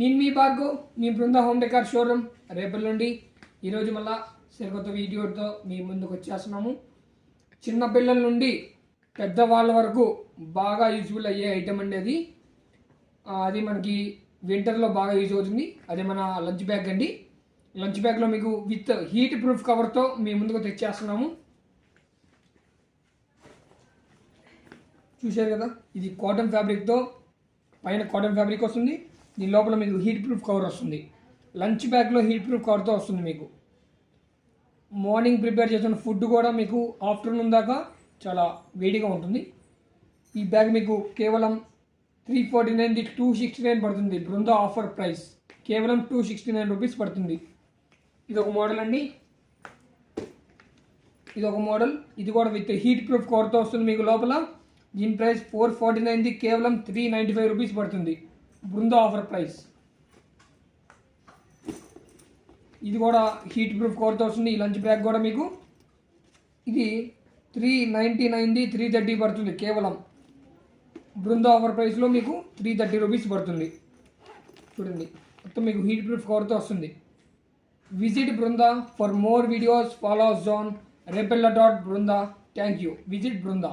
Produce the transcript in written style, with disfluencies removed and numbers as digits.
నేను మీ భార్గవ్, మీ Brinda home decor showroom రేపటి నుండి ఈరోజు మళ్ళా సరికొత్త వీడియోతో మీ ముందుకు వచ్చేస్తున్నాము. చిన్న పిల్లల నుండి పెద్దవాళ్ళ వరకు బాగా యూజ్ఫుల్ అయ్యే ఐటమ్ అండి అది మనకి వింటర్లో బాగా యూజ్ అవుతుంది. అదే మన లంచ్ బ్యాగ్ అండి. లంచ్ బ్యాగ్లో మీకు విత్ హీట్ ప్రూఫ్ కవర్తో మీ ముందుకు తెచ్చేస్తున్నాము. చూశారు కదా, ఇది కాటన్ ఫ్యాబ్రిక్తో పైన కాటన్ ఫ్యాబ్రిక్ వస్తుంది. దీని లోపల మీకు హీట్ ప్రూఫ్ కవర్ వస్తుంది. లంచ్ బ్యాగ్లో హీట్ ప్రూఫ్ కవర్తో వస్తుంది. మీకు మార్నింగ్ ప్రిపేర్ చేసిన ఫుడ్ కూడా మీకు ఆఫ్టర్నూన్ దాకా చాలా వేడిగా ఉంటుంది. ఈ బ్యాగ్ మీకు కేవలం 349 269 పడుతుంది. బృందా ఆఫర్ ప్రైస్ కేవలం 269 రూపీస్ పడుతుంది. ఇది ఒక మోడల్ అండి. ఇది ఒక మోడల్, ఇది కూడా విత్ హీట్ ప్రూఫ్ కవర్తో వస్తుంది. మీకు లోపల దీని ప్రైస్ 449 కేవలం 395 రూపీస్ పడుతుంది. Brinda offer price. ఇది కూడా హీట్ ప్రూఫ్ కవర్తో వస్తుంది. ఈ లంచ్ బ్యాగ్ కూడా మీకు ఇది 399 330 పడుతుంది. కేవలం బృందా ఆఫర్ ప్రైస్లో మీకు 330 రూపీస్ పడుతుంది. చూడండి, మొత్తం మీకు హీట్ ప్రూఫ్ కవర్తో వస్తుంది. Visit Brinda for more videos. Follow us on repella.brunda. Thank you. Visit Brinda.